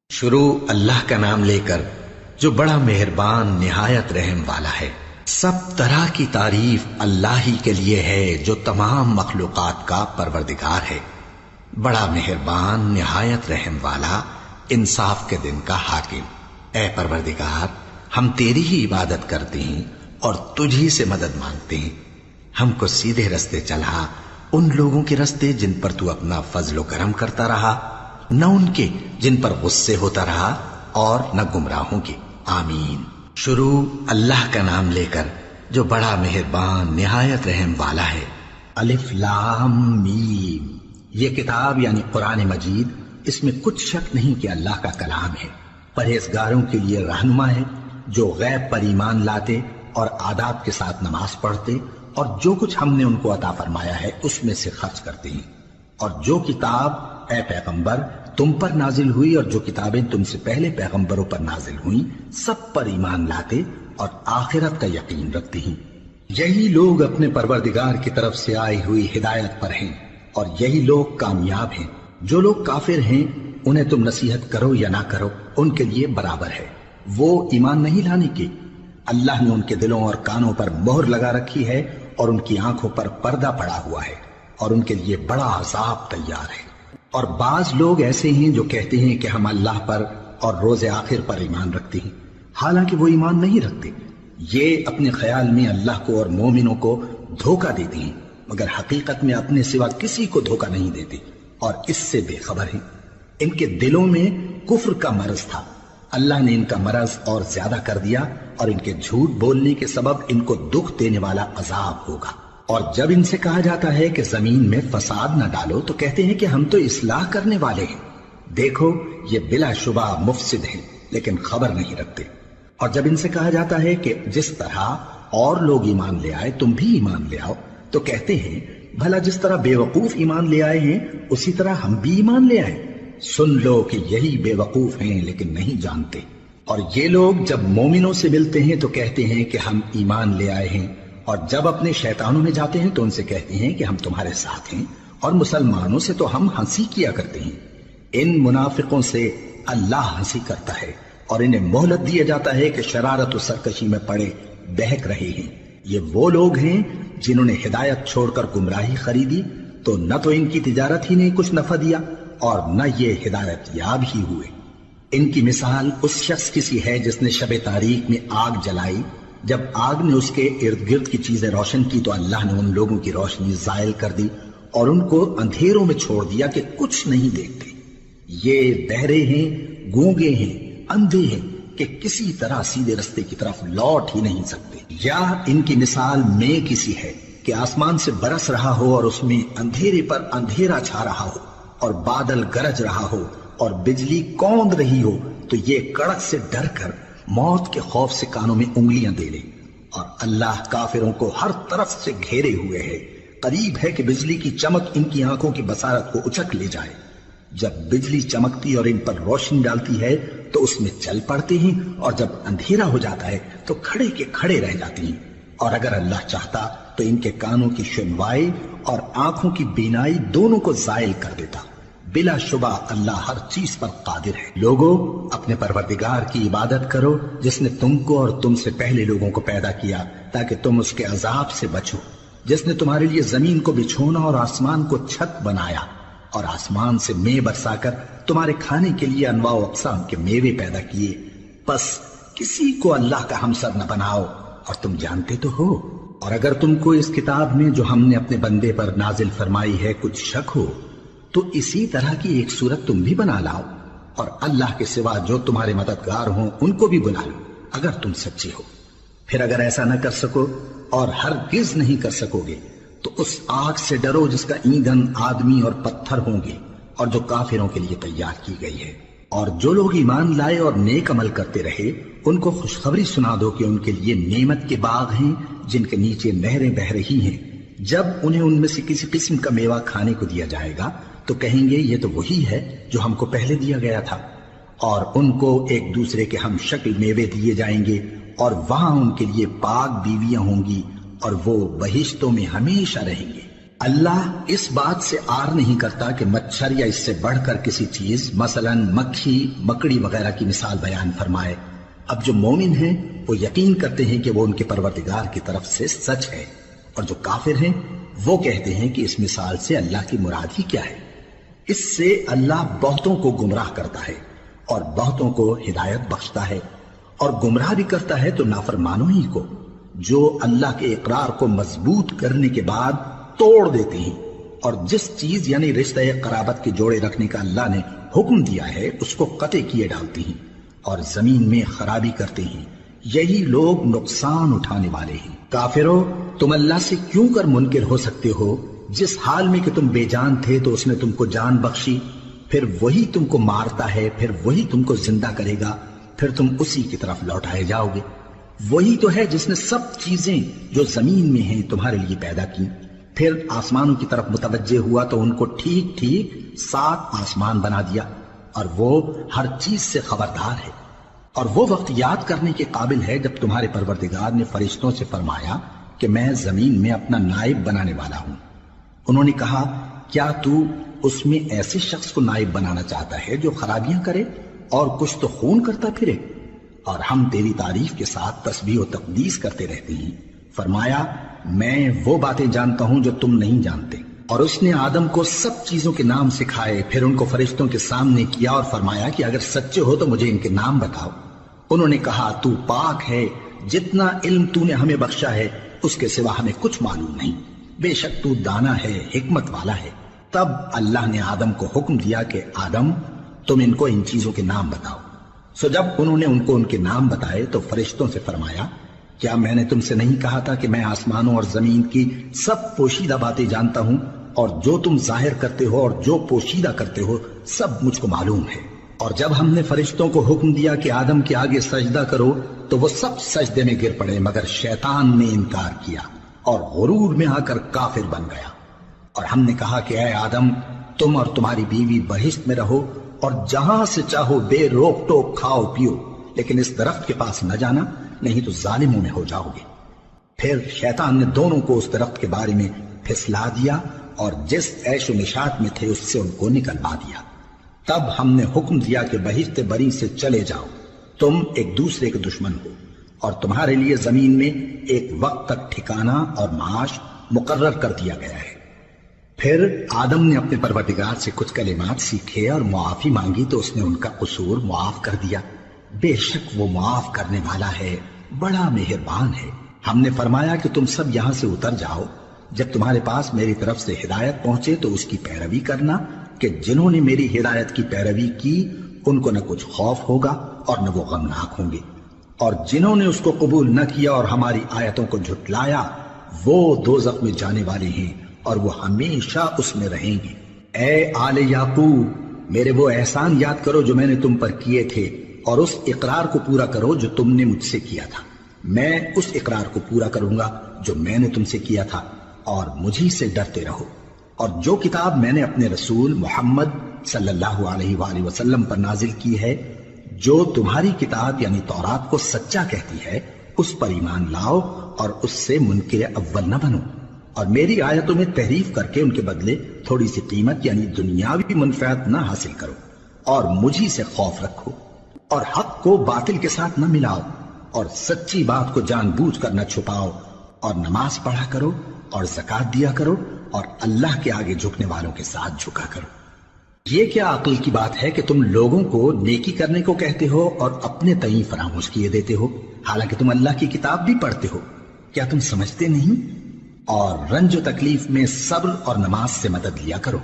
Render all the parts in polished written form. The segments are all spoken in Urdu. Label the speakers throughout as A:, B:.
A: شروع اللہ کا نام لے کر جو بڑا مہربان نہایت رحم والا ہے۔ سب طرح کی تعریف اللہ ہی کے لیے ہے جو تمام مخلوقات کا پروردگار ہے، بڑا مہربان نہایت رحم والا، انصاف کے دن کا حاکم۔ اے پروردگار، ہم تیری ہی عبادت کرتے ہیں اور تجھی سے مدد مانگتے ہیں۔ ہم کو سیدھے رستے چلا، ان لوگوں کے رستے جن پر تو اپنا فضل و کرم کرتا رہا، نہ ان کے جن پر غصے ہوتا رہا، اور نہ گمراہوں کے۔ آمین۔ شروع اللہ کا نام لے کر جو بڑا مہربان نہایت رحم والا ہے۔ الف لام میم۔ یہ کتاب یعنی قرآن مجید، اس میں کچھ شک نہیں کہ اللہ کا کلام ہے، پرہیزگاروں کے لیے رہنما ہے، جو غیب پر ایمان لاتے اور آداب کے ساتھ نماز پڑھتے اور جو کچھ ہم نے ان کو عطا فرمایا ہے اس میں سے خرچ کرتے ہیں، اور جو کتاب اے پیغمبر تم پر نازل ہوئی اور جو کتابیں تم سے پہلے پیغمبروں پر نازل ہوئیں سب پر ایمان لاتے اور آخرت کا یقین رکھتے ہیں۔ یہی لوگ اپنے پروردگار کی طرف سے آئی ہوئی ہدایت پر ہیں اور یہی لوگ کامیاب ہیں۔ جو لوگ کافر ہیں انہیں تم نصیحت کرو یا نہ کرو ان کے لیے برابر ہے، وہ ایمان نہیں لانے کے۔ اللہ نے ان کے دلوں اور کانوں پر مہر لگا رکھی ہے اور ان کی آنکھوں پر پردہ پڑا ہوا ہے اور ان کے لیے بڑا عذاب تیار ہے۔ اور بعض لوگ ایسے ہیں جو کہتے ہیں کہ ہم اللہ پر اور روز آخر پر ایمان رکھتے ہیں، حالانکہ وہ ایمان نہیں رکھتے۔ یہ اپنے خیال میں اللہ کو اور مومنوں کو دھوکہ دیتے ہیں، مگر حقیقت میں اپنے سوا کسی کو دھوکہ نہیں دیتے اور اس سے بے خبر ہیں۔ ان کے دلوں میں کفر کا مرض تھا، اللہ نے ان کا مرض اور زیادہ کر دیا، اور ان کے جھوٹ بولنے کے سبب ان کو دکھ دینے والا عذاب ہوگا۔ اور جب ان سے کہا جاتا ہے کہ زمین میں فساد نہ ڈالو تو کہتے ہیں کہ ہم تو اصلاح کرنے والے ہیں۔ دیکھو یہ بلا شبہ مفسد ہیں لیکن خبر نہیں رکھتے۔ اور جب ان سے کہا جاتا ہے کہ جس طرح اور لوگ ایمان لے آئے تم بھی ایمان لے آؤ تو کہتے ہیں بھلا جس طرح بے وقوف ایمان لے آئے ہیں اسی طرح ہم بھی ایمان لے آئے۔ سن لو کہ یہی بے وقوف ہیں لیکن نہیں جانتے۔ اور یہ لوگ جب مومنوں سے ملتے ہیں تو کہتے ہیں کہ ہم ایمان لے آئے ہیں، اور جب اپنے شیطانوں میں جاتے ہیں تو ان سے کہتے ہیں کہ ہم تمہارے ساتھ ہیں، اور مسلمانوں سے تو ہم ہنسی کیا کرتے ہیں۔ ان منافقوں سے اللہ ہنسی کرتا ہے اور انہیں مہلت دیا جاتا ہے کہ شرارت و سرکشی میں پڑے بہک رہے ہیں۔ یہ وہ لوگ ہیں جنہوں نے ہدایت چھوڑ کر گمراہی خریدی، تو نہ تو ان کی تجارت ہی نے کچھ نفع دیا اور نہ یہ ہدایت یاب ہی ہوئے۔ ان کی مثال اس شخص کی سی ہے جس نے شب تاریک میں آگ جلائی، جب آگ نے اس کے ارد گرد کی چیزیں روشن کی تو اللہ نے ان لوگوں کی روشنی زائل کر دی اور ان کو اندھیروں میں چھوڑ دیا کہ کچھ نہیں دیکھتے۔ یہ بہرے ہیں، گونگے ہیں، اندھے ہیں کہ کسی طرح سیدھے رستے کی طرف لوٹ ہی نہیں سکتے۔ یا ان کی مثال میں کسی ہے کہ آسمان سے برس رہا ہو اور اس میں اندھیرے پر اندھیرا چھا رہا ہو اور بادل گرج رہا ہو اور بجلی کوند رہی ہو تو یہ کڑک سے ڈر کر موت کے خوف سے کانوں میں انگلیاں دے لے۔ اور اللہ کافروں کو ہر طرف سے گھیرے ہوئے ہے، قریب ہے کہ بجلی کی چمک ان کی آنکھوں کی بصارت کو اچک لے جائے۔ جب بجلی چمکتی اور ان پر روشنی ڈالتی ہے تو اس میں چل پڑتے ہیں، اور جب اندھیرا ہو جاتا ہے تو کھڑے کے کھڑے رہ جاتے ہیں۔ اور اگر اللہ چاہتا تو ان کے کانوں کی سنوائی اور آنکھوں کی بینائی دونوں کو زائل کر دیتا۔ بلا شبہ اللہ ہر چیز پر قادر ہے۔ لوگو اپنے پروردگار کی عبادت کرو جس نے تم کو اور تم سے پہلے لوگوں کو پیدا کیا تاکہ تم اس کے عذاب سے بچو، جس نے تمہارے لیے زمین کو بچھونا اور آسمان کو چھت بنایا، اور آسمان سے مے برسا کر تمہارے کھانے کے لیے انواع و اقسام کے میوے پیدا کیے۔ بس کسی کو اللہ کا ہمسر نہ بناؤ، اور تم جانتے تو ہو۔ اور اگر تم کو اس کتاب میں جو ہم نے اپنے بندے پر نازل فرمائی ہے کچھ شک ہو تو اسی طرح کی ایک صورت تم بھی بنا لاؤ، اور اللہ کے سوا جو تمہارے مددگار ہوں ان کو بھی بلا لو اگر تم سچے ہو۔ پھر اگر ایسا نہ کر سکو اور ہرگز نہیں کر سکو گے تو اس آگ سے ڈرو جس کا ایندھن آدمی اور پتھر ہوں گے اور جو کافروں کے لیے تیار کی گئی ہے۔ اور جو لوگ ایمان لائے اور نیک عمل کرتے رہے ان کو خوشخبری سنا دو کہ ان کے لیے نعمت کے باغ ہیں جن کے نیچے نہریں بہہ رہی ہیں۔ جب انہیں ان میں سے کسی قسم کا میوہ کھانے کو دیا جائے گا تو کہیں گے یہ تو وہی ہے جو ہم کو پہلے دیا گیا تھا، اور ان کو ایک دوسرے کے ہم شکل میوے دیے جائیں گے، اور وہاں ان کے لیے پاک بیویاں ہوں گی اور وہ بہشتوں میں ہمیشہ رہیں گے۔ اللہ اس بات سے آر نہیں کرتا کہ مچھر یا اس سے بڑھ کر کسی چیز مثلاً مکھی مکڑی وغیرہ کی مثال بیان فرمائے۔ اب جو مومن ہیں وہ یقین کرتے ہیں کہ وہ ان کے پروردگار کی طرف سے سچ ہے، اور جو کافر ہیں وہ کہتے ہیں کہ اس مثال سے اللہ کی مراد ہی کیا ہے۔ اس سے اللہ بہتوں کو گمراہ کرتا ہے اور بہتوں کو ہدایت بخشتا ہے، اور گمراہ بھی کرتا ہے تو نافرمانوں ہی کو، جو اللہ کے اقرار کو مضبوط کرنے کے بعد توڑ دیتے ہیں، اور جس چیز یعنی رشتہ قرابت کے جوڑے رکھنے کا اللہ نے حکم دیا ہے اس کو قطع کیے ڈالتے ہیں اور زمین میں خرابی کرتے ہیں۔ یہی لوگ نقصان اٹھانے والے ہیں۔ کافرو، تم اللہ سے کیوں کر منکر ہو سکتے ہو؟ جس حال میں کہ تم بے جان تھے تو اس نے تم کو جان بخشی، پھر وہی تم کو مارتا ہے، پھر وہی تم کو زندہ کرے گا، پھر تم اسی کی طرف لوٹائے جاؤ گے۔ وہی تو ہے جس نے سب چیزیں جو زمین میں ہیں تمہارے لیے پیدا کی، پھر آسمانوں کی طرف متوجہ ہوا تو ان کو ٹھیک ٹھیک 7 آسمان بنا دیا، اور وہ ہر چیز سے خبردار ہے۔ اور وہ وقت یاد کرنے کے قابل ہے جب تمہارے پروردگار نے فرشتوں سے فرمایا کہ میں زمین میں اپنا نائب بنانے والا ہوں۔ انہوں نے کہا، کیا تو اس میں ایسے شخص کو نائب بنانا چاہتا ہے جو خرابیاں کرے اور کچھ تو خون کرتا پھرے؟ اور ہم تیری تعریف کے ساتھ تسبیح و تقدیس کرتے رہتے ہیں۔ فرمایا، میں وہ باتیں جانتا ہوں جو تم نہیں جانتے۔ اور اس نے آدم کو سب چیزوں کے نام سکھائے، پھر ان کو فرشتوں کے سامنے کیا اور فرمایا کہ اگر سچے ہو تو مجھے ان کے نام بتاؤ۔ انہوں نے کہا، تو پاک ہے، جتنا علم تو نے ہمیں بخشا ہے اس کے سوا ہمیں کچھ معلوم نہیں، بے شک تو دانا ہے، حکمت والا ہے۔ تب اللہ نے آدم کو حکم دیا کہ آدم، تم ان کو ان چیزوں کے نام بتاؤ۔ سو جب انہوں نے ان کو ان کے نام بتائے تو فرشتوں سے فرمایا، کیا میں نے تم سے نہیں کہا تھا کہ میں آسمانوں اور زمین کی سب پوشیدہ باتیں جانتا ہوں، اور جو تم ظاہر کرتے ہو اور جو پوشیدہ کرتے ہو سب مجھ کو معلوم ہے۔ اور جب ہم نے فرشتوں کو حکم دیا کہ آدم کے آگے سجدہ کرو تو وہ سب سجدے میں گر پڑے، مگر شیطان نے انکار کیا اور غرور میں آ کر کافر بن گیا۔ اور ہم نے کہا کہ اے آدم، تم اور تمہاری بیوی بہشت میں رہو اور جہاں سے چاہو بے روک ٹوک کھاؤ پیو، لیکن اس درخت کے پاس نہ جانا، نہیں تو ظالموں میں ہو جاؤ گے۔ پھر شیطان نے دونوں کو اس درخت کے بارے میں پھسلا دیا اور جس عیش و نشاط میں تھے اس سے ان کو نکلوا دیا۔ تب ہم نے حکم دیا کہ بہشت بری سے چلے جاؤ، تم ایک دوسرے کے دشمن ہو، اور تمہارے لیے زمین میں ایک وقت تک ٹھکانہ اور معاش مقرر کر دیا گیا ہے۔ پھر آدم نے اپنے پروردگار سے کچھ کلمات سیکھے اور معافی مانگی تو اس نے ان کا قصور معاف کر دیا۔ بے شک وہ معاف کرنے والا ہے، بڑا مہربان ہے۔ ہم نے فرمایا کہ تم سب یہاں سے اتر جاؤ، جب تمہارے پاس میری طرف سے ہدایت پہنچے تو اس کی پیروی کرنا، کہ جنہوں نے میری ہدایت کی پیروی کی ان کو نہ کچھ خوف ہوگا اور نہ وہ غمناک ہوں گے، اور جنہوں نے اس کو قبول نہ کیا اور ہماری آیتوں کو جھٹلایا وہ دوزخ میں جانے والے ہیں اور وہ ہمیشہ اس میں رہیں گے۔ اے آل یعقوب، میرے وہ احسان یاد کرو جو میں نے تم پر کیے تھے، اور اس اقرار کو پورا کرو جو تم نے مجھ سے کیا تھا۔ میں اس اقرار کو پورا کروں گا جو میں نے تم سے کیا تھا، اور مجھی سے ڈرتے رہو۔ اور جو کتاب میں نے اپنے رسول محمد صلی اللہ علیہ وآلہ وسلم پر نازل کی ہے، جو تمہاری کتاب یعنی تورات کو سچا کہتی ہے، اس پر ایمان لاؤ اور اس سے منکر اول نہ بنو، اور میری آیتوں میں تحریف کر کے ان کے بدلے تھوڑی سی قیمت یعنی دنیاوی منفعت نہ حاصل کرو، اور مجھی سے خوف رکھو، اور حق کو باطل کے ساتھ نہ ملاؤ، اور سچی بات کو جان بوجھ کر نہ چھپاؤ، اور نماز پڑھا کرو اور زکوٰۃ دیا کرو، اور اللہ کے آگے جھکنے والوں کے ساتھ جھکا کرو۔ یہ کیا عقل کی بات ہے کہ تم لوگوں کو نیکی کرنے کو کہتے ہو اور اپنے تئیں فراموش کیے دیتے ہو، حالانکہ تم اللہ کی کتاب بھی پڑھتے ہو؟ کیا تم سمجھتے نہیں؟ اور رنج و تکلیف میں صبر اور نماز سے مدد لیا کرو،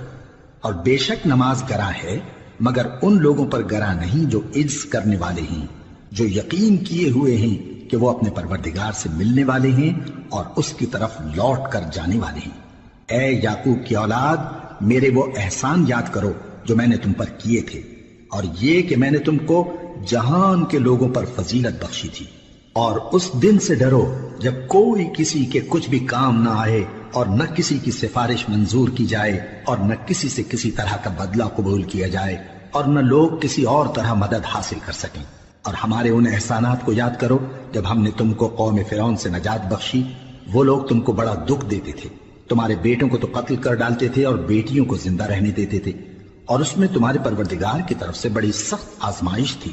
A: اور بے شک نماز گراں ہے، مگر ان لوگوں پر گراں نہیں جو عجز کرنے والے ہیں، جو یقین کیے ہوئے ہیں کہ وہ اپنے پروردگار سے ملنے والے ہیں اور اس کی طرف لوٹ کر جانے والے ہیں۔ اے یعقوب کی اولاد، میرے وہ احسان یاد کرو جو میں نے تم پر کیے تھے، اور یہ کہ میں نے تم کو جہان کے لوگوں پر فضیلت بخشی تھی۔ اور اس دن سے ڈرو جب کوئی کسی کے کچھ بھی کام نہ آئے، اور نہ کسی کی سفارش منظور کی جائے، اور نہ کسی سے کسی طرح کا بدلہ قبول کیا جائے، اور نہ لوگ کسی اور طرح مدد حاصل کر سکیں۔ اور ہمارے ان احسانات کو یاد کرو جب ہم نے تم کو قوم فرعون سے نجات بخشی، وہ لوگ تم کو بڑا دکھ دیتے تھے، تمہارے بیٹوں کو تو قتل کر ڈالتے تھے اور بیٹیوں کو زندہ رہنے دیتے تھے، اور اس میں تمہارے پروردگار کی طرف سے بڑی سخت آزمائش تھی۔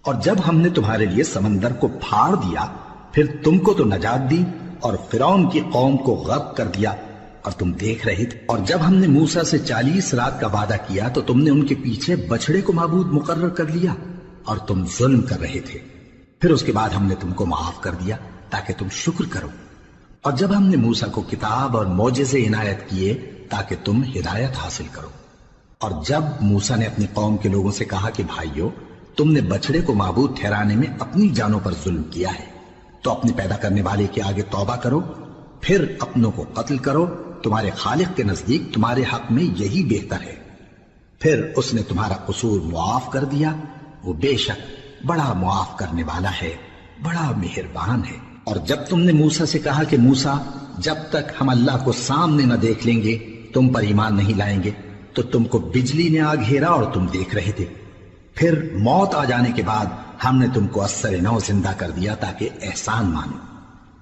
A: اور جب ہم نے تمہارے لیے سمندر کو پھاڑ دیا، پھر تم کو تو نجات دی اور فرعون کی قوم کو غرق کر دیا، اور تم دیکھ رہے تھے۔ اور جب ہم نے موسیٰ سے 40 رات کا وعدہ کیا تو تم نے ان کے پیچھے بچڑے کو معبود مقرر کر لیا اور تم ظلم کر رہے تھے۔ پھر اس کے بعد ہم نے تم کو معاف کر دیا تاکہ تم شکر کرو۔ اور جب ہم نے موسیٰ کو کتاب اور معجزے عنایت کیے تاکہ تم ہدایت حاصل کرو۔ اور جب موسیٰ نے اپنی قوم کے لوگوں سے کہا کہ بھائیو، تم نے بچڑے کو معبود ٹھہرانے میں اپنی جانوں پر ظلم کیا ہے، تو اپنے پیدا کرنے والے کے آگے توبہ کرو، پھر اپنوں کو قتل کرو، تمہارے خالق کے نزدیک تمہارے حق میں یہی بہتر ہے۔ پھر اس نے تمہارا قصور معاف کر دیا، وہ بے شک بڑا معاف کرنے والا ہے، بڑا مہربان ہے۔ اور جب تم نے موسیٰ سے کہا کہ موسیٰ، جب تک ہم اللہ کو سامنے نہ دیکھ لیں گے تم پر ایمان نہیں لائیں گے، تو تم کو بجلی نے آ گھیرا اور تم دیکھ رہے تھے۔ پھر موت آ جانے کے بعد ہم نے تم کو اثر نو زندہ کر دیا تاکہ احسان مانو۔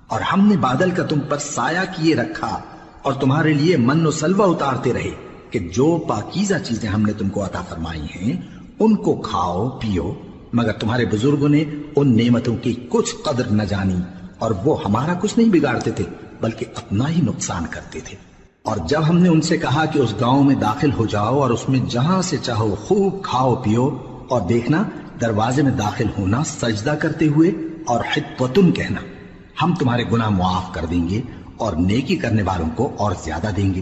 A: اور ہم نے بادل کا تم پر سایہ کیے رکھا اور تمہارے لیے من و سلوہ اتارتے رہے کہ جو پاکیزہ چیزیں ہم نے تم کو عطا فرمائی ہیں ان کو کھاؤ پیو، مگر تمہارے بزرگوں نے ان نعمتوں کی کچھ قدر نہ جانی اور وہ ہمارا کچھ نہیں بگاڑتے تھے بلکہ اپنا ہی نقصان کرتے تھے۔ اور جب ہم نے ان سے کہا کہ اس گاؤں میں داخل ہو جاؤ اور اس میں جہاں سے چاہو خوب کھاؤ پیو، اور دیکھنا دروازے میں داخل ہونا سجدہ کرتے ہوئے اور حطوۃن کہنا، ہم تمہارے گناہ معاف کر دیں گے اور نیکی کرنے والوں کو اور زیادہ دیں گے،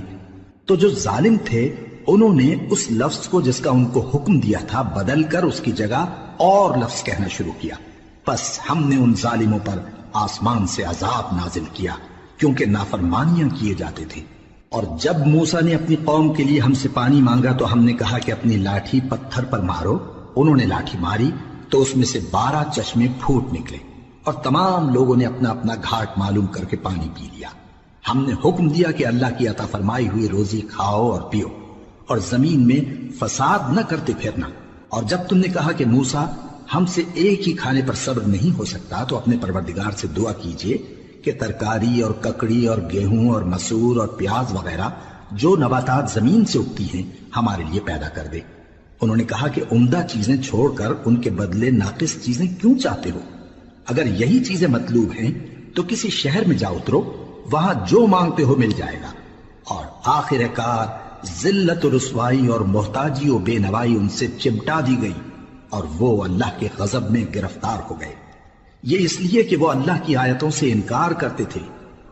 A: تو جو ظالم تھے انہوں نے اس لفظ کو جس کا ان کو حکم دیا تھا بدل کر اس کی جگہ اور لفظ کہنا شروع کیا۔ پس ہم نے ان ظالموں پر آسمان سے عذاب نازل کیا کیونکہ نافرمانیاں کیے جاتے تھے۔ اور جب موسیٰ نے اپنی قوم کے لیے ہم سے پانی مانگا تو ہم نے کہا کہ اپنی لاٹھی پتھر پر مارو۔ انہوں نے لاٹھی ماری تو اس میں سے 12 چشمے پھوٹ نکلے اور تمام لوگوں نے اپنا اپنا گھاٹ معلوم کر کے پانی پی لیا۔ ہم نے حکم دیا کہ اللہ کی عطا فرمائی ہوئی روزی کھاؤ اور پیو اور زمین میں فساد نہ کرتے پھرنا۔ اور جب تم نے کہا کہ موسیٰ ہم سے ایک ہی کھانے پر صبر نہیں ہو سکتا تو اپنے پروردگار سے دعا کیجئے کہ ترکاری اور ککڑی اور گیہوں اور مسور اور پیاز وغیرہ جو نباتات زمین سے اگتی ہیں ہمارے لیے پیدا کر دے۔ انہوں نے کہا کہ عمدہ چیزیں چھوڑ کر ان کے بدلے ناقص چیزیں کیوں چاہتے ہو؟ اگر یہی چیزیں مطلوب ہیں تو کسی شہر میں جا اترو، وہاں جو مانگتے ہو مل جائے گا۔ اور آخر کار ذلت و رسوائی اور محتاجی و بے نوائی ان سے چمٹا دی گئی اور وہ اللہ کے غضب میں گرفتار ہو گئے، یہ اس لیے کہ وہ اللہ کی آیتوں سے انکار کرتے تھے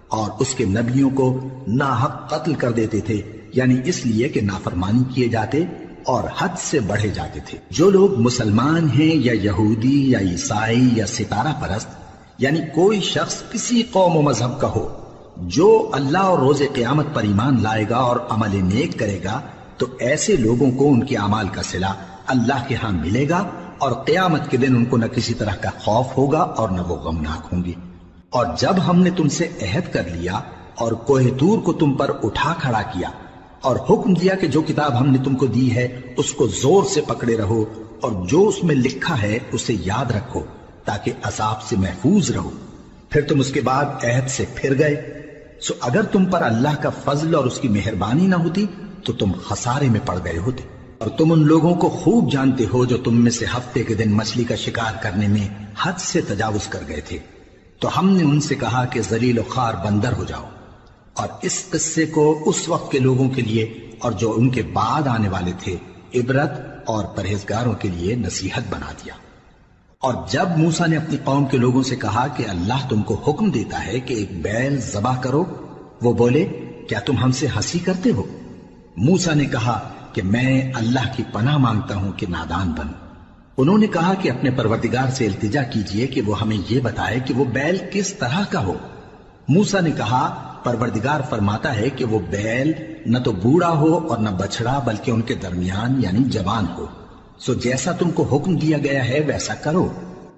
A: اور اس کے نبیوں کو ناحق قتل کر دیتے تھے، یعنی اس لیے کہ نافرمانی کیے جاتے اور حد سے بڑھے جاتے تھے۔ جو لوگ مسلمان ہیں یا یہودی یا عیسائی یا ستارہ پرست، یعنی کوئی شخص کسی قوم و مذہب کا ہو، جو اللہ اور روز قیامت پر ایمان لائے گا اور عمل نیک کرے گا تو ایسے لوگوں کو ان کے اعمال کا صلہ اللہ کے ہاں ملے گا اور قیامت کے دن ان کو نہ کسی طرح کا خوف ہوگا اور نہ وہ غمناک ہوں گے۔ اور جب ہم نے تم سے عہد کر لیا اور کوہ طور کو تم پر اٹھا کھڑا کیا اور حکم دیا کہ جو کتاب ہم نے تم کو دی ہے اس کو زور سے پکڑے رہو اور جو اس میں لکھا ہے اسے یاد رکھو تاکہ عذاب سے محفوظ رہو، پھر تم اس کے بعد عہد سے پھر گئے، سو اگر تم پر اللہ کا فضل اور اس کی مہربانی نہ ہوتی تو تم خسارے میں پڑ گئے ہوتے۔ اور تم ان لوگوں کو خوب جانتے ہو جو تم میں سے ہفتے کے دن مچھلی کا شکار کرنے میں حد سے تجاوز کر گئے تھے، تو ہم نے ان سے کہا کہ ذلیل و خوار بندر ہو جاؤ، اور اس قصے کو اس وقت کے لوگوں کے لیے اور جو ان کے بعد آنے والے تھے عبرت اور پرہیزگاروں کے لیے نصیحت بنا دیا۔ اور جب موسیٰ نے اپنی قوم کے لوگوں سے کہا کہ اللہ تم کو حکم دیتا ہے کہ ایک بیل ذبح کرو، وہ بولے کیا تم ہم سے ہنسی کرتے ہو؟ موسیٰ نے کہا کہ میں اللہ کی پناہ مانگتا ہوں کہ نادان بنوں۔ انہوں نے کہا کہ اپنے پروردگار سے التجا کیجئے کہ وہ ہمیں یہ بتائے کہ وہ بیل کس طرح کا ہو۔ موسیٰ نے کہا پروردگار فرماتا ہے کہ وہ بیل نہ تو بوڑھا ہو اور نہ بچڑا بلکہ ان کے درمیان یعنی جوان ہو، سو جیسا تم کو حکم دیا گیا ہے ویسا کرو۔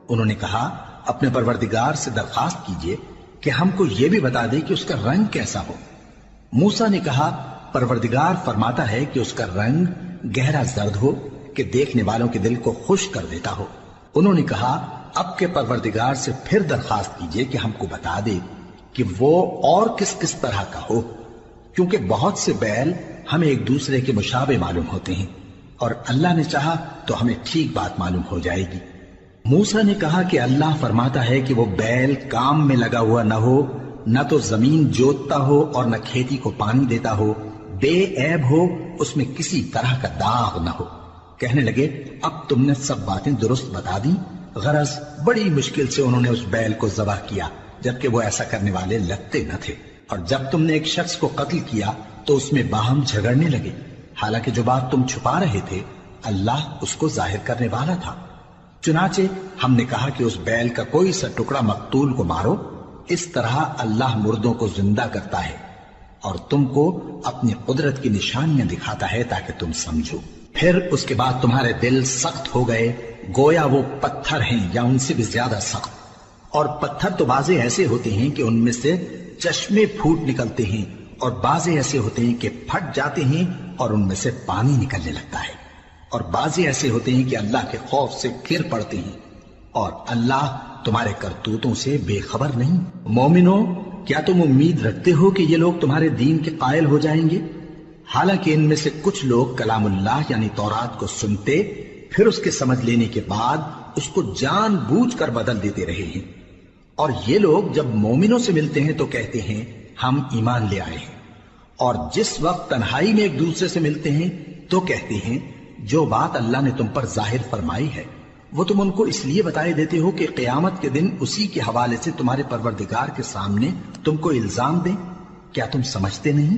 A: انہوں نے کہا اپنے پروردگار سے درخواست کیجئے کہ ہم کو یہ بھی بتا دے کہ اس کا رنگ کیسا ہو۔ موسیٰ نے کہا پروردگار فرماتا ہے کہ اس کا رنگ گہرا زرد ہو کہ دیکھنے والوں کے دل کو خوش کر دیتا ہو۔ انہوں نے کہا اب کے پروردگار سے پھر درخواست کیجئے کہ ہم کو بتا دے کہ وہ اور کس کس طرح کا ہو۔ کیونکہ بہت سے بیل ہمیں ایک دوسرے کے مشابہ معلوم ہوتے ہیں، اور اللہ نے چاہا تو ہمیں ٹھیک بات معلوم ہو جائے گی۔ موسیٰ نے کہا کہ اللہ فرماتا ہے کہ وہ بیل کام میں لگا ہوا نہ ہو، نہ تو زمین جوتتا ہو اور نہ کھیتی کو پانی دیتا ہو، بے عیب ہو، اس میں کسی طرح کا داغ نہ ہو۔ کہنے لگے اب تم نے سب باتیں درست بتا دی۔ غرض بڑی مشکل سے انہوں نے اس بیل کو ذبح کیا، جبکہ وہ ایسا کرنے والے لگتے نہ تھے۔ اور جب تم نے ایک شخص کو قتل کیا تو اس میں باہم جھگڑنے لگے، حالانکہ جو بات تم چھپا رہے تھے اللہ اس کو ظاہر کرنے والا تھا۔ چنانچہ ہم نے کہا کہ اس بیل کا کوئی سا ٹکڑا مقتول کو مارو، اس طرح اللہ مردوں کو زندہ کرتا ہے اور تم کو اپنی قدرت کی نشانیاں دکھاتا ہے تاکہ تم سمجھو۔ پھر اس کے بعد تمہارے دل سخت ہو گئے، گویا وہ پتھر ہیں یا ان سے بھی زیادہ سخت۔ اور پتھر تو بعضے ایسے ہوتے ہیں کہ ان میں سے چشمے پھوٹ نکلتے ہیں، اور بعضے ایسے ہوتے ہیں کہ پھٹ جاتے ہیں اور ان میں سے پانی نکلنے لگتا ہے، اور بعضے ایسے ہوتے ہیں کہ اللہ کے خوف سے گر پڑتے ہیں، اور اللہ تمہارے کرتوتوں سے بے خبر نہیں۔ مومنو، کیا تم امید رکھتے ہو کہ یہ لوگ تمہارے دین کے قائل ہو جائیں گے؟ حالانکہ ان میں سے کچھ لوگ کلام اللہ یعنی تورات کو سنتے، پھر اس کے سمجھ لینے کے بعد اس کو جان بوجھ کر بدل دیتے رہے ہیں، اور یہ لوگ جب مومنوں سے ملتے ہیں تو کہتے ہیں ہم ایمان لے آئے ہیں، اور جس وقت تنہائی میں ایک دوسرے سے ملتے ہیں تو کہتے ہیں جو بات اللہ نے تم پر ظاہر فرمائی ہے وہ تم ان کو اس لیے بتائے دیتے ہو کہ قیامت کے دن اسی کے حوالے سے تمہارے پروردگار کے سامنے تم کو الزام دیں۔ کیا تم سمجھتے نہیں؟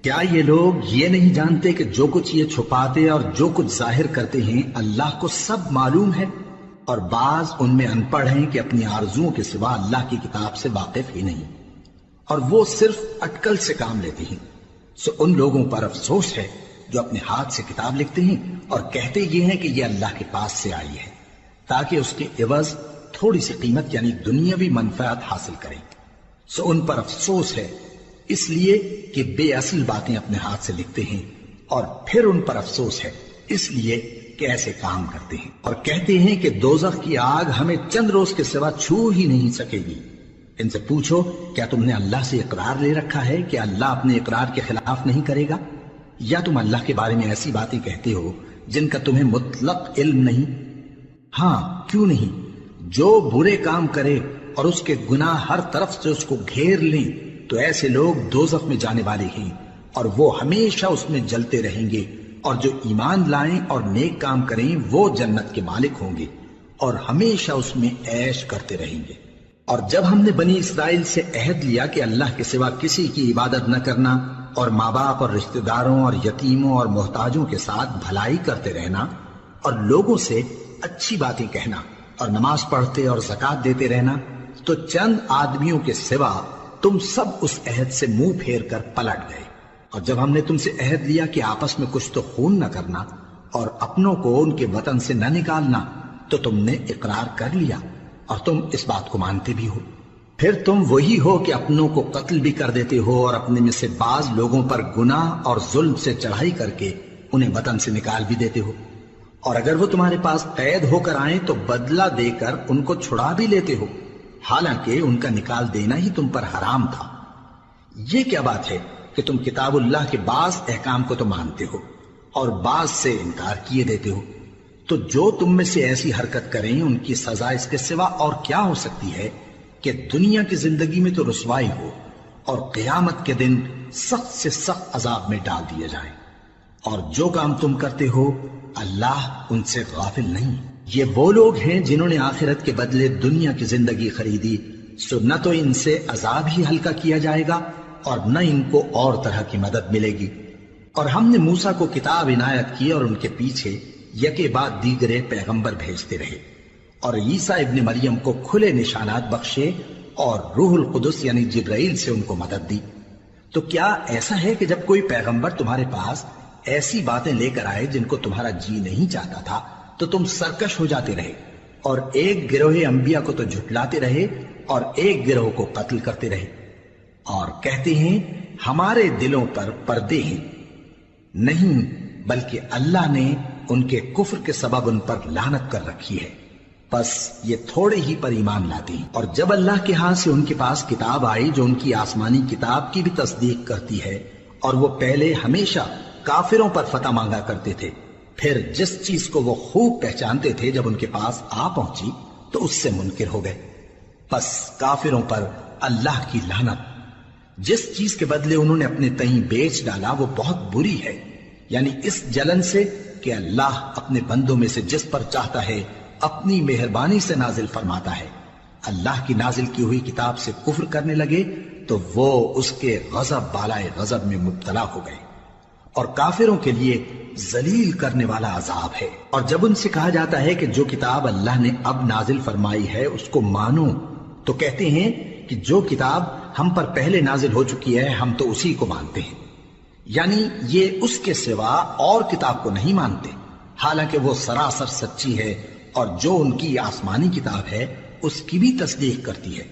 A: کیا یہ لوگ یہ نہیں جانتے کہ جو کچھ یہ چھپاتے اور جو کچھ ظاہر کرتے ہیں اللہ کو سب معلوم ہے؟ اور بعض ان میں ان پڑھ ہیں کہ اپنی آرزوؤں کے سوا اللہ کی کتاب سے واقف ہی نہیں، اور وہ صرف اٹکل سے کام لیتے ہیں۔ سو ان لوگوں پر افسوس ہے جو اپنے ہاتھ سے کتاب لکھتے ہیں اور کہتے یہ ہیں کہ یہ اللہ کے پاس سے آئی ہے، تاکہ اس کے عوض تھوڑی سی قیمت یعنی دنیاوی منفعت حاصل کریں۔ سو ان پر افسوس ہے اس لیے کہ بے اصل باتیں اپنے ہاتھ سے لکھتے ہیں، اور پھر ان پر افسوس ہے اس لیے کہ ایسے کام کرتے ہیں، اور کہتے ہیں کہ دوزخ کی آگ ہمیں چند روز کے سوا چھو ہی نہیں سکے گی۔ ان سے پوچھو کیا تم نے اللہ سے اقرار لے رکھا ہے کہ اللہ اپنے اقرار کے خلاف نہیں کرے گا؟ یا تم اللہ کے بارے میں ایسی باتیں کہتے ہو جن کا تمہیں مطلق علم نہیں؟ ہاں کیوں نہیں، جو برے کام کرے اور اس کے گناہ ہر طرف سے اس کو گھیر لیں تو ایسے لوگ دوزخ میں جانے والے ہیں، اور وہ ہمیشہ اس میں جلتے رہیں گے، اور جو ایمان لائیں اور نیک کام کریں وہ جنت کے مالک ہوں گے اور ہمیشہ اس میں عیش کرتے رہیں گے۔ اور جب ہم نے بنی اسرائیل سے عہد لیا کہ اللہ کے سوا کسی کی عبادت نہ کرنا، اور ماں باپ اور رشتہ داروں اور یتیموں اور محتاجوں کے ساتھ بھلائی کرتے رہنا، اور لوگوں سے اچھی باتیں کہنا، اور نماز پڑھتے اور زکوٰۃ دیتے رہنا، تو چند آدمیوں کے سوا تم سب اس عہد سے منہ پھیر کر پلٹ گئے۔ اور جب ہم نے تم سے عہد لیا کہ آپس میں کچھ تو خون نہ کرنا اور اپنوں کو ان کے وطن سے نہ نکالنا، تو تم نے اقرار کر لیا اور تم اس بات کو مانتے بھی ہو۔ پھر تم وہی ہو کہ اپنوں کو قتل بھی کر دیتے ہو، اور اپنے میں سے بعض لوگوں پر گناہ اور ظلم سے چڑھائی کر کے انہیں وطن سے نکال بھی دیتے ہو، اور اگر وہ تمہارے پاس قید ہو کر آئیں تو بدلہ دے کر ان کو چھڑا بھی لیتے ہو، حالانکہ ان کا نکال دینا ہی تم پر حرام تھا۔ یہ کیا بات ہے کہ تم کتاب اللہ کے بعض احکام کو تو مانتے ہو اور بعض سے انکار کیے دیتے ہو؟ تو جو تم میں سے ایسی حرکت کریں ان کی سزا اس کے سوا اور کیا ہو سکتی ہے کہ دنیا کی زندگی میں تو رسوائی ہو اور قیامت کے دن سخت سے سخت عذاب میں ڈال دیے جائیں۔ اور جو کام تم کرتے ہو اللہ ان سے غافل نہیں۔ یہ وہ لوگ ہیں جنہوں نے آخرت کے بدلے دنیا کی زندگی خریدی، سو نہ تو ان سے عذاب ہی ہلکا کیا جائے گا اور نہ ان کو اور طرح کی مدد ملے گی۔ اور ہم نے موسیٰ کو کتاب عنایت کی اور ان کے پیچھے یکے بعد دیگرے پیغمبر بھیجتے رہے، اور عیسیٰ ابن مریم کو کھلے نشانات بخشے اور روح القدس یعنی جبرائیل سے ان کو مدد دی۔ تو کیا ایسا ہے کہ جب کوئی پیغمبر تمہارے پاس ایسی باتیں لے کر آئے جن کو تمہارا جی نہیں چاہتا تھا تو تم سرکش ہو جاتے رہے، اور ایک گروہ انبیاء کو تو جھٹلاتے رہے اور ایک گروہ کو قتل کرتے رہے، اور کہتے ہیں ہمارے دلوں پر پردے ہیں؟ نہیں، بلکہ اللہ نے ان کے کفر کے سبب ان پر لعنت کر رکھی ہے، بس یہ تھوڑے ہی پر ایمان لاتے ہیں۔ اور جب اللہ کے ہاں سے ان کے پاس کتاب آئی جو ان کی آسمانی کتاب کی بھی تصدیق کرتی ہے اور وہ پہلے ہمیشہ کافروں پر فتح مانگا کرتے تھے، پھر جس چیز کو وہ خوب پہچانتے تھے جب ان کے پاس آ پہنچی تو اس سے منکر ہو گئے۔ بس کافروں پر اللہ کی لعنت۔ جس چیز کے بدلے انہوں نے اپنے تئیں بیچ ڈالا وہ بہت بری ہے، یعنی اس جلن سے کہ اللہ اپنے بندوں میں سے جس پر چاہتا ہے اپنی مہربانی سے نازل فرماتا ہے۔ اللہ کی نازل کی ہوئی کتاب سے کفر کرنے لگے تو وہ اس کے غضب بالائے غضب میں مبتلا ہو گئے، اور کافروں کے لیے ذلیل کرنے والا عذاب ہے۔ اور جب ان سے کہا جاتا ہے کہ جو کتاب اللہ نے اب نازل فرمائی ہے اس کو مانو، تو کہتے ہیں کہ جو کتاب ہم پر پہلے نازل ہو چکی ہے ہم تو اسی کو مانتے ہیں، یعنی یہ اس کے سوا اور کتاب کو نہیں مانتے، حالانکہ وہ سراسر سچی ہے، اور جو ان کی آسمانی کتاب ہے اس کی بھی تصدیق کرتی ہے۔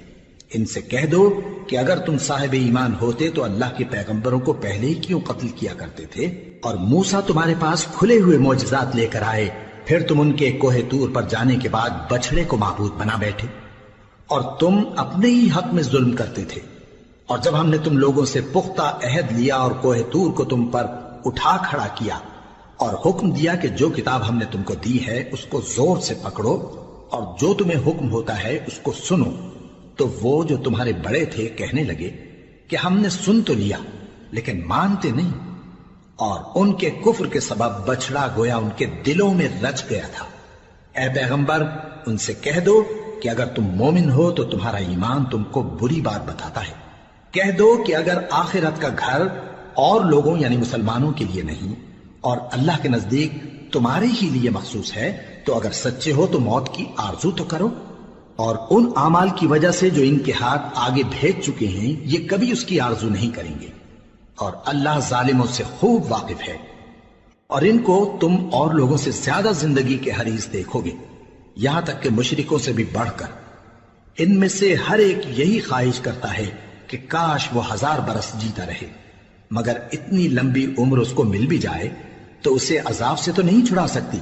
A: ان سے کہہ دو کہ اگر تم صاحب ایمان ہوتے تو اللہ کے پیغمبروں کو پہلے ہی کیوں قتل کیا کرتے تھے؟ اور موسیٰ تمہارے پاس کھلے ہوئے معجزات لے کر آئے، پھر تم ان کے کوہ طور پر جانے کے بعد بچڑے کو معبود بنا بیٹھے، اور تم اپنے ہی حق میں ظلم کرتے تھے۔ اور جب ہم نے تم لوگوں سے پختہ عہد لیا اور کوہ طور کو تم پر اٹھا کھڑا کیا اور حکم دیا کہ جو کتاب ہم نے تم کو دی ہے اس کو زور سے پکڑو اور جو تمہیں حکم ہوتا ہے اس کو سنو، تو وہ جو تمہارے بڑے تھے کہنے لگے کہ ہم نے سن تو لیا لیکن مانتے نہیں، اور ان کے کفر کے سبب بچڑا گویا ان کے دلوں میں رچ گیا تھا۔ اے پیغمبر ان سے کہہ دو کہ اگر تم مومن ہو تو تمہارا ایمان تم کو بری بات بتاتا ہے۔ کہہ دو کہ اگر آخرت کا گھر اور لوگوں یعنی مسلمانوں کے لیے نہیں اور اللہ کے نزدیک تمہارے ہی لیے مخصوص ہے تو اگر سچے ہو تو موت کی آرزو تو کرو، اور ان اعمال کی وجہ سے جو ان کے ہاتھ آگے بھیج چکے ہیں یہ کبھی اس کی آرزو نہیں کریں گے، اور اللہ ظالموں سے خوب واقف ہے۔ اور ان کو تم اور لوگوں سے زیادہ زندگی کے حریص دیکھو گے، یہاں تک کہ مشرکوں سے بھی بڑھ کر۔ ان میں سے ہر ایک یہی خواہش کرتا ہے کہ کاش وہ 1000 برس جیتا رہے، مگر اتنی لمبی عمر اس کو مل بھی جائے تو اسے عذاب سے تو نہیں چھڑا سکتی،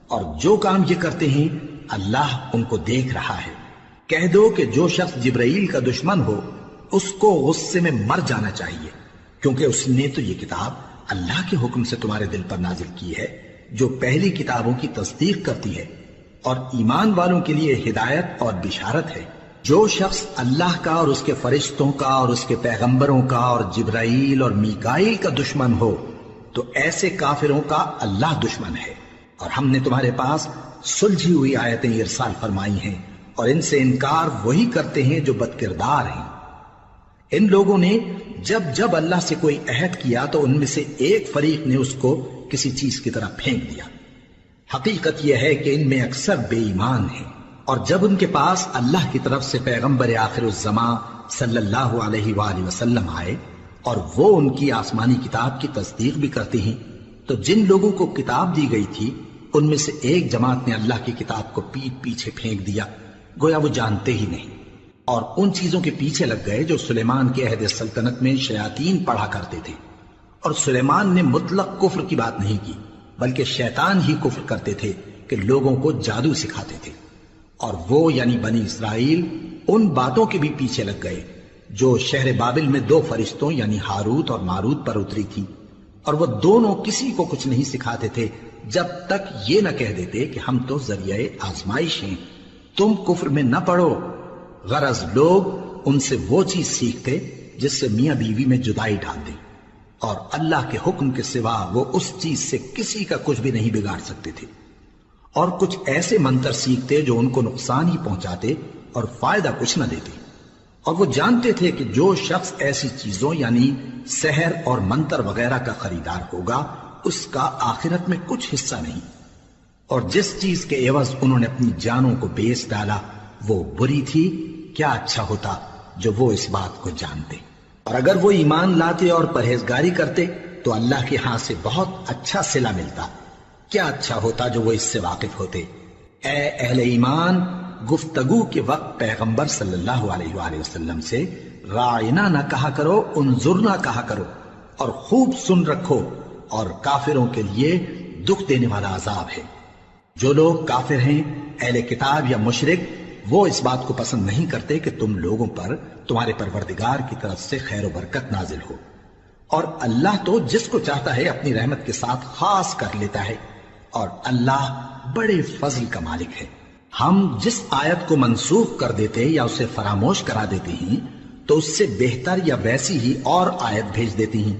A: اور جو کام یہ کرتے ہیں اللہ ان کو دیکھ رہا ہے۔ کہہ دو کہ جو شخص جبرائیل کا دشمن ہو اس کو غصے میں مر جانا چاہیے، کیونکہ اس نے تو یہ کتاب اللہ کے حکم سے تمہارے دل پر نازل کی ہے جو پہلی کتابوں کی تصدیق کرتی ہے، اور ایمان والوں کے لیے ہدایت اور بشارت ہے۔ جو شخص اللہ کا اور اس کے فرشتوں کا اور اس کے پیغمبروں کا اور جبرائیل اور میکائیل کا دشمن ہو تو ایسے کافروں کا اللہ دشمن ہے۔ اور ہم نے تمہارے پاس سلجھی ہوئی آیتیں ارسال فرمائی ہیں، اور ان سے انکار وہی کرتے ہیں جو بد کردار ہیں۔ ان لوگوں نے جب جب اللہ سے کوئی عہد کیا تو ان میں سے ایک فریق نے اس کو کسی چیز کی طرح پھینک دیا۔ حقیقت یہ ہے کہ ان میں اکثر بے ایمان ہیں، اور جب ان کے پاس اللہ کی طرف سے پیغمبر آخر الزماں صلی اللہ علیہ وآلہ وسلم آئے اور وہ ان کی آسمانی کتاب کی تصدیق بھی کرتے ہیں، تو جن لوگوں کو کتاب دی گئی تھی ان میں سے ایک جماعت نے اللہ کی کتاب کو پیٹ پیچھے پھینک دیا، گویا وہ جانتے ہی نہیں، اور ان چیزوں کے پیچھے لگ گئے جو سلیمان کے عہد سلطنت میں شیاطین پڑھا کرتے تھے۔ اور سلیمان نے مطلق کفر کی بات نہیں کی، بلکہ شیطان ہی کفر کرتے تھے کہ لوگوں کو جادو سکھاتے تھے، اور وہ یعنی بنی اسرائیل ان باتوں کے بھی پیچھے لگ گئے جو شہر بابل میں 2 فرشتوں یعنی ہاروت اور ماروت پر اتری تھی، اور وہ دونوں کسی کو کچھ نہیں سکھاتے تھے جب تک یہ نہ کہہ دیتے کہ ہم تو ذریعہ آزمائش ہیں، تم کفر میں نہ پڑو۔ غرض لوگ ان سے وہ چیز سیکھتے جس سے میاں بیوی میں جدائی ڈال دیں، اور اللہ کے حکم کے سوا وہ اس چیز سے کسی کا کچھ بھی نہیں بگاڑ سکتے تھے، اور کچھ ایسے منتر سیکھتے جو ان کو نقصان ہی پہنچاتے اور فائدہ کچھ نہ دیتے۔ اور وہ جانتے تھے کہ جو شخص ایسی چیزوں یعنی سحر اور منتر وغیرہ کا خریدار ہوگا اس کا آخرت میں کچھ حصہ نہیں، اور جس چیز کے عوض انہوں نے اپنی جانوں کو بیچ ڈالا وہ بری تھی۔ کیا اچھا ہوتا جو وہ اس بات کو جانتے، اور اگر وہ ایمان لاتے اور پرہیزگاری کرتے تو اللہ کے ہاں سے بہت اچھا صلہ ملتا۔ کیا اچھا ہوتا جو وہ اس سے واقف ہوتے۔ اے اہل ایمان، گفتگو کے وقت پیغمبر صلی اللہ علیہ وآلہ وسلم سے رائنا نہ کہا کرو، انظرنا کہا کرو، اور خوب سن رکھو، اور کافروں کے لیے دکھ دینے والا عذاب ہے۔ جو لوگ کافر ہیں، اہل کتاب یا مشرک، وہ اس بات کو پسند نہیں کرتے کہ تم لوگوں پر تمہارے پروردگار کی طرف سے خیر و برکت نازل ہو، اور اللہ تو جس کو چاہتا ہے اپنی رحمت کے ساتھ خاص کر لیتا ہے، اور اللہ بڑے فضل کا مالک ہے۔ ہم جس آیت کو منسوخ کر دیتے یا اسے فراموش کرا دیتے ہیں تو اس سے بہتر یا ویسی ہی اور آیت بھیج دیتی ہیں۔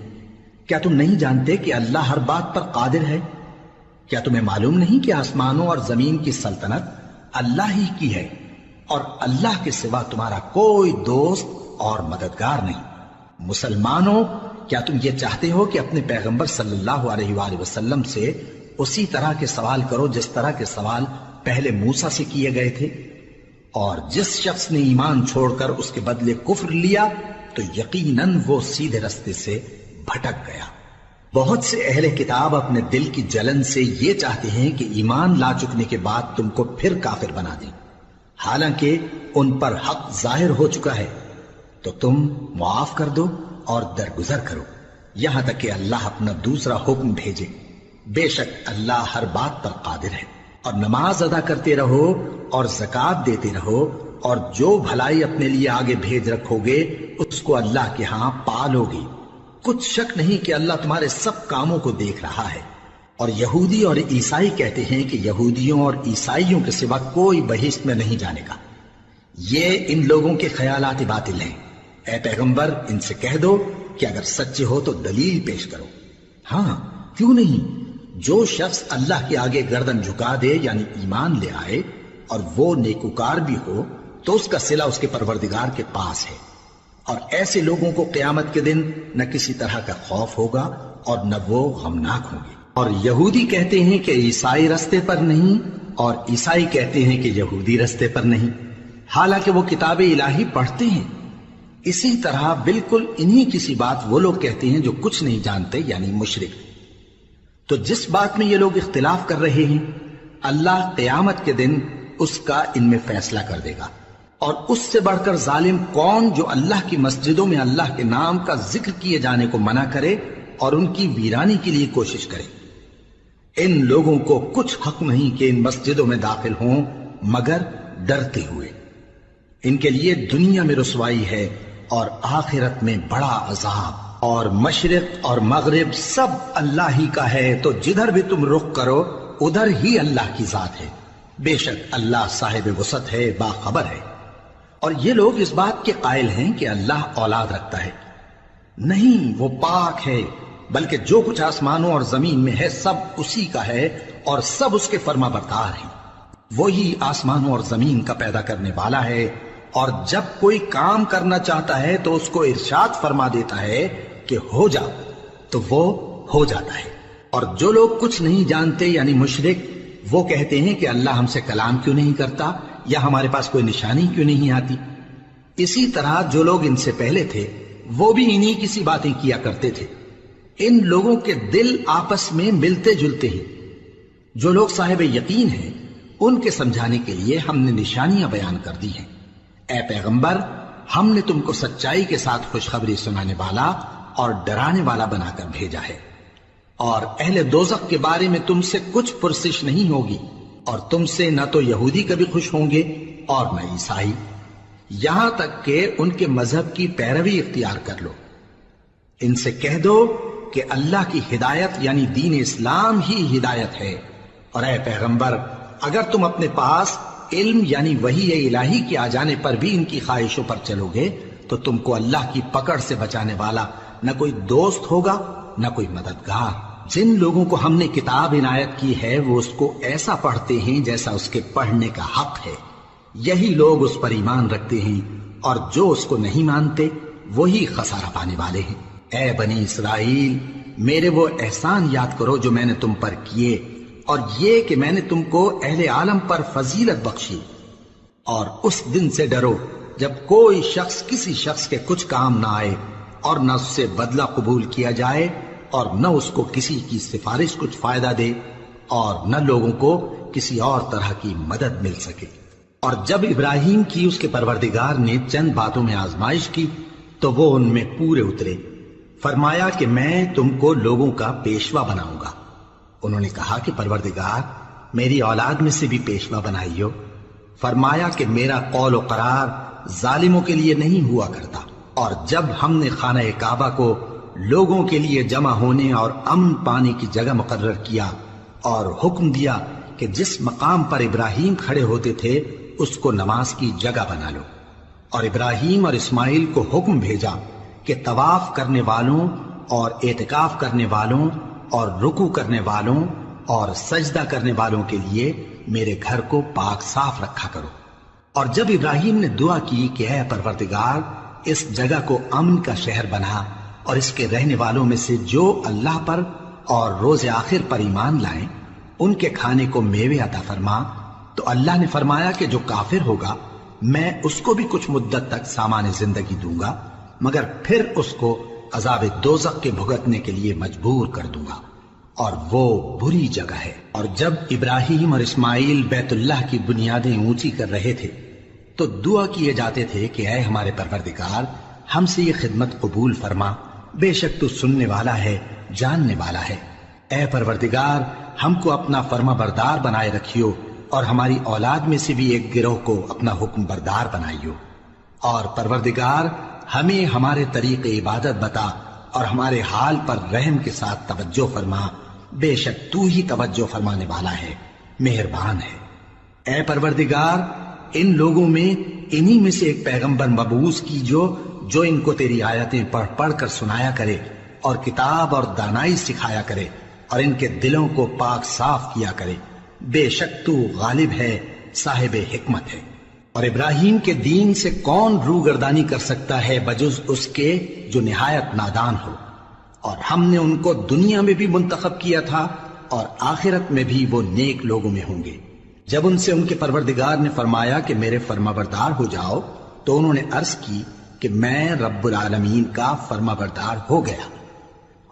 A: کیا تم نہیں جانتے کہ اللہ ہر بات پر قادر ہے؟ کیا تمہیں معلوم نہیں کہ آسمانوں اور زمین کی سلطنت اللہ ہی کی ہے، اور اللہ کے سوا تمہارا کوئی دوست اور مددگار نہیں؟ مسلمانوں، کیا تم یہ چاہتے ہو کہ اپنے پیغمبر صلی اللہ علیہ وآلہ وسلم سے اسی طرح کے سوال کرو جس طرح کے سوال پہلے موسیٰ سے کیے گئے تھے؟ اور جس شخص نے ایمان چھوڑ کر اس کے بدلے کفر لیا تو یقیناً وہ سیدھے رستے سے بھٹک گیا۔ بہت سے اہل کتاب اپنے دل کی جلن سے یہ چاہتے ہیں کہ ایمان لا چکنے کے بعد تم کو پھر کافر بنا دیں، حالانکہ ان پر حق ظاہر ہو چکا ہے۔ تو تم معاف کر دو اور درگزر کرو یہاں تک کہ اللہ اپنا دوسرا حکم بھیجے۔ بے شک اللہ ہر بات پر قادر ہے۔ اور نماز ادا کرتے رہو اور زکوٰۃ دیتے رہو، اور جو بھلائی اپنے لیے آگے بھیج رکھو گے اس کو اللہ کے ہاں پالو گے۔ کچھ شک نہیں کہ اللہ تمہارے سب کاموں کو دیکھ رہا ہے۔ اور یہودی اور عیسائی کہتے ہیں کہ یہودیوں اور عیسائیوں کے سوا کوئی بہشت میں نہیں جانے گا۔ یہ ان لوگوں کے خیالات باطل ہیں۔ اے پیغمبر، ان سے کہہ دو کہ اگر سچے ہو تو دلیل پیش کرو۔ ہاں، کیوں نہیں؟ جو شخص اللہ کے آگے گردن جھکا دے یعنی ایمان لے آئے اور وہ نیکوکار بھی ہو تو اس کا صلہ اس کے پروردگار کے پاس ہے، اور ایسے لوگوں کو قیامت کے دن نہ کسی طرح کا خوف ہوگا اور نہ وہ غمناک ہوں گے۔ اور یہودی کہتے ہیں کہ عیسائی رستے پر نہیں، اور عیسائی کہتے ہیں کہ یہودی رستے پر نہیں، حالانکہ وہ کتاب الہی پڑھتے ہیں۔ اسی طرح بالکل انہی کسی بات وہ لوگ کہتے ہیں جو کچھ نہیں جانتے یعنی مشرک۔ تو جس بات میں یہ لوگ اختلاف کر رہے ہیں اللہ قیامت کے دن اس کا ان میں فیصلہ کر دے گا۔ اور اس سے بڑھ کر ظالم کون جو اللہ کی مسجدوں میں اللہ کے نام کا ذکر کیے جانے کو منع کرے اور ان کی ویرانی کے لیے کوشش کرے۔ ان لوگوں کو کچھ حق نہیں کہ ان مسجدوں میں داخل ہوں مگر ڈرتے ہوئے۔ ان کے لیے دنیا میں رسوائی ہے اور آخرت میں بڑا عذاب۔ اور مشرق اور مغرب سب اللہ ہی کا ہے، تو جدھر بھی تم رخ کرو ادھر ہی اللہ کی ذات ہے۔ بے شک اللہ صاحب وسعت ہے، باخبر ہے۔ اور یہ لوگ اس بات کے قائل ہیں کہ اللہ اولاد رکھتا ہے۔ نہیں، وہ پاک ہے، بلکہ جو کچھ آسمانوں اور زمین میں ہے سب اسی کا ہے، اور سب اس کے فرما بردار ہیں۔ وہی آسمانوں اور زمین کا پیدا کرنے والا ہے، اور جب کوئی کام کرنا چاہتا ہے تو اس کو ارشاد فرما دیتا ہے کہ ہو جا، تو وہ ہو جاتا ہے۔ اور جو لوگ کچھ نہیں جانتے یعنی مشرک، وہ کہتے ہیں کہ اللہ ہم سے کلام کیوں نہیں کرتا، یا ہمارے پاس کوئی نشانی کیوں نہیں آتی۔ اسی طرح جو لوگ ان سے پہلے تھے وہ بھی انہی کسی باتیں کیا کرتے تھے۔ ان لوگوں کے دل آپس میں ملتے جلتے ہیں۔ جو لوگ صاحب یقین ہیں ان کے سمجھانے کے لیے ہم نے نشانیاں بیان کر دی ہیں۔ اے پیغمبر، ہم نے تم کو سچائی کے ساتھ خوشخبری سنانے والا اور ڈرانے والا بنا کر بھیجا ہے، اور اہل دوزخ کے بارے میں تم سے کچھ پرسش نہیں ہوگی، اور تم سے نہ تو یہودی کبھی خوش ہوں گے اور نہ عیسائی، یہاں تک کہ ان کے مذہب کی پیروی اختیار کر لو۔ ان سے کہہ دو کہ اللہ کی ہدایت یعنی دین اسلام ہی ہدایت ہے، اور اے پیغمبر اگر تم اپنے پاس علم یعنی وحی الہی کے آ جانے پر بھی ان کی خواہشوں پر چلو گے تو تم کو اللہ کی پکڑ سے بچانے والا نہ کوئی دوست ہوگا نہ کوئی مددگار۔ جن لوگوں کو ہم نے کتاب عنایت کی ہے وہ اس کو ایسا پڑھتے ہیں جیسا اس کے پڑھنے کا حق ہے، یہی لوگ اس پر ایمان رکھتے ہیں، اور جو اس کو نہیں مانتے وہی خسارہ پانے والے ہیں۔ اے بنی اسرائیل، میرے وہ احسان یاد کرو جو میں نے تم پر کیے، اور یہ کہ میں نے تم کو اہل عالم پر فضیلت بخشی، اور اس دن سے ڈرو جب کوئی شخص کسی شخص کے کچھ کام نہ آئے اور نہ اس سے بدلہ قبول کیا جائے، اور نہ اس کو کسی کی سفارش کچھ فائدہ دے، اور نہ لوگوں کو کسی اور طرح کی مدد مل سکے۔ اور جب ابراہیم کی اس کے پروردگار نے چند باتوں میں آزمائش کی تو وہ ان میں پورے اترے۔ فرمایا کہ میں تم کو لوگوں کا پیشوا بناؤں گا۔ انہوں نے کہا کہ پروردگار میری اولاد میں سے بھی پیشوا بنائیو۔ فرمایا کہ میرا قول و قرار ظالموں کے لیے نہیں ہوا کرتا۔ اور جب ہم نے خانہ کعبہ کو لوگوں کے لیے جمع ہونے اور امن پانے کی جگہ مقرر کیا اور حکم دیا کہ جس مقام پر ابراہیم کھڑے ہوتے تھے اس کو نماز کی جگہ بنا لو۔ اور ابراہیم اور اسماعیل کو حکم بھیجا کہ طواف کرنے والوں اور اعتکاف کرنے والوں اور رکوع کرنے والوں اور سجدہ کرنے والوں کے لیے میرے گھر کو پاک صاف رکھا کرو۔ اور جب ابراہیم نے دعا کی کہ اے پروردگار اس جگہ کو امن کا شہر بنا اور اس کے رہنے والوں میں سے جو اللہ پر اور روز آخر پر ایمان لائیں ان کے کھانے کو میوے عطا فرما، تو اللہ نے فرمایا کہ جو کافر ہوگا میں اس کو بھی کچھ مدت تک سامان زندگی دوں گا، مگر پھر اس کو عذاب دوزخ کے بھگتنے کے لیے مجبور کر دوں گا، اور وہ بری جگہ ہے۔ اور جب ابراہیم اور اسماعیل بیت اللہ کی بنیادیں اونچی کر رہے تھے تو دعا کیے جاتے تھے کہ اے ہمارے پروردگار ہم سے یہ خدمت قبول فرما، بے شک تو سننے والا ہے، جاننے والا ہے۔ اے پروردگار ہم کو اپنا فرما بردار بنائے رکھیو اور ہماری اولاد میں سے بھی ایک گروہ کو اپنا حکم بردار بنائیو، اور پروردگار ہمیں ہمارے طریق عبادت بتا اور ہمارے حال پر رحم کے ساتھ توجہ فرما، بے شک تو ہی توجہ فرمانے والا ہے، مہربان ہے۔ اے پروردگار ان لوگوں میں انہی میں سے ایک پیغمبر مبعوث کیجو جو ان کو تیری آیتیں پڑھ پڑھ کر سنایا کرے اور کتاب اور دانائی سکھایا کرے اور ان کے دلوں کو پاک صاف کیا کرے، بے شک تو غالب ہے، صاحب حکمت ہے۔ اور ابراہیم کے دین سے کون روگردانی کر سکتا ہے بجز اس کے جو نہایت نادان ہو، اور ہم نے ان کو دنیا میں بھی منتخب کیا تھا اور آخرت میں بھی وہ نیک لوگوں میں ہوں گے۔ جب ان سے ان کے پروردگار نے فرمایا کہ میرے فرما بردار ہو جاؤ تو انہوں نے عرض کی کہ میں رب العالمین کا فرما بردار ہو گیا۔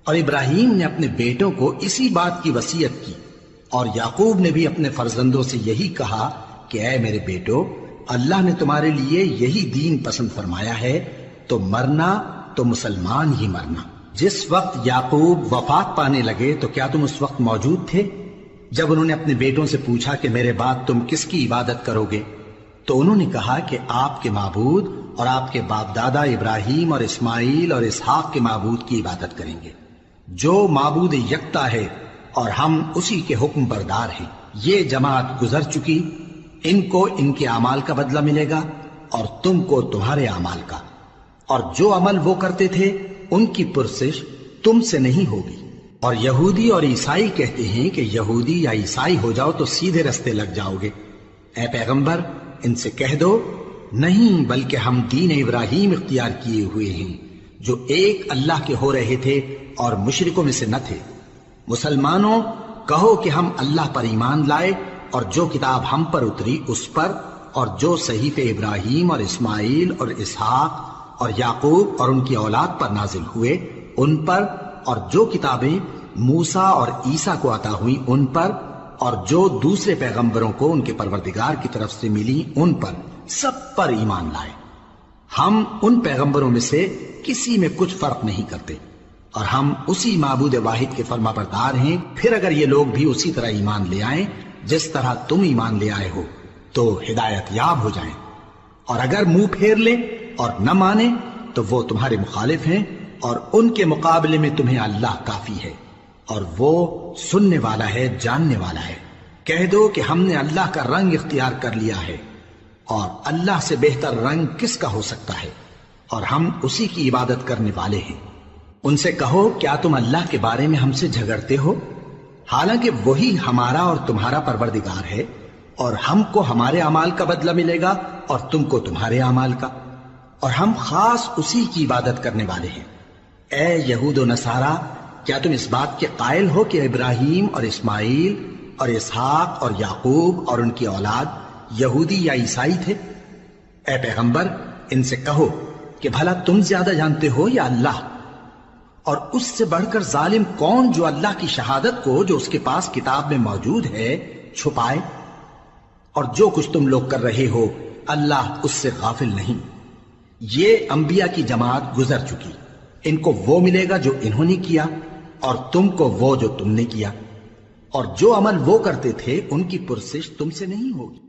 A: اور ابراہیم نے اپنے بیٹوں کو اسی بات کی وصیت کی، اور یعقوب نے بھی اپنے فرزندوں سے یہی کہا کہ اے میرے بیٹو اللہ نے تمہارے لیے یہی دین پسند فرمایا ہے، تو مرنا تو مسلمان ہی مرنا۔ جس وقت یعقوب وفات پانے لگے تو کیا تم اس وقت موجود تھے جب انہوں نے اپنے بیٹوں سے پوچھا کہ میرے بعد تم کس کی عبادت کرو گے؟ تو انہوں نے کہا کہ آپ کے معبود اور آپ کے باپ دادا ابراہیم اور اسماعیل اور اسحاق کے معبود کی عبادت کریں گے، جو معبود یکتا ہے اور ہم اسی کے حکم بردار ہیں۔ یہ جماعت گزر چکی، ان کو ان کے اعمال کا بدلہ ملے گا اور تم کو تمہارے اعمال کا، اور جو عمل وہ کرتے تھے ان کی پرسش تم سے نہیں ہوگی۔ اور یہودی اور عیسائی کہتے ہیں کہ یہودی یا عیسائی ہو جاؤ تو سیدھے رستے لگ جاؤ گے۔ اے پیغمبر ان سے کہہ دو نہیں، بلکہ ہم دین ابراہیم اختیار کیے ہوئے ہیں جو ایک اللہ کے ہو رہے تھے اور مشرکوں میں سے نہ تھے۔ مسلمانوں کہو کہ ہم اللہ پر ایمان لائے اور جو کتاب ہم پر اتری اس پر، اور جو صحیفے ابراہیم اور اسماعیل اور اسحاق اور یعقوب اور ان کی اولاد پر نازل ہوئے ان پر، اور جو کتابیں موسیٰ اور عیسیٰ کو عطا ہوئیں ان پر، اور جو دوسرے پیغمبروں کو ان کے پروردگار کی طرف سے ملی ان پر، سب پر ایمان لائے۔ ہم ان پیغمبروں میں سے کسی میں کچھ فرق نہیں کرتے، اور ہم اسی معبود واحد کے فرما بردار ہیں۔ پھر اگر یہ لوگ بھی اسی طرح ایمان لے آئیں جس طرح تم ایمان لے آئے ہو تو ہدایت یاب ہو جائیں، اور اگر منہ پھیر لیں اور نہ مانے تو وہ تمہارے مخالف ہیں، اور ان کے مقابلے میں تمہیں اللہ کافی ہے، اور وہ سننے والا ہے، جاننے والا ہے۔ کہہ دو کہ ہم نے اللہ کا رنگ اختیار کر لیا ہے، اور اللہ سے بہتر رنگ کس کا ہو سکتا ہے، اور ہم اسی کی عبادت کرنے والے ہیں۔ ان سے کہو کیا تم اللہ کے بارے میں ہم سے جھگڑتے ہو، حالانکہ وہی ہمارا اور تمہارا پروردگار ہے، اور ہم کو ہمارے اعمال کا بدلہ ملے گا اور تم کو تمہارے اعمال کا، اور ہم خاص اسی کی عبادت کرنے والے ہیں۔ اے یہود و نصارا کیا تم اس بات کے قائل ہو کہ ابراہیم اور اسماعیل اور اسحاق اور یعقوب اور ان کی اولاد یہودی یا عیسائی تھے؟ اے پیغمبر ان سے کہو کہ بھلا تم زیادہ جانتے ہو یا اللہ؟ اور اس سے بڑھ کر ظالم کون جو اللہ کی شہادت کو جو اس کے پاس کتاب میں موجود ہے چھپائے؟ اور جو کچھ تم لوگ کر رہے ہو اللہ اس سے غافل نہیں۔ یہ انبیاء کی جماعت گزر چکی، ان کو وہ ملے گا جو انہوں نے کیا، اور تم کو وہ جو تم نے کیا، اور جو عمل وہ کرتے تھے ان کی پرسش تم سے نہیں ہوگی۔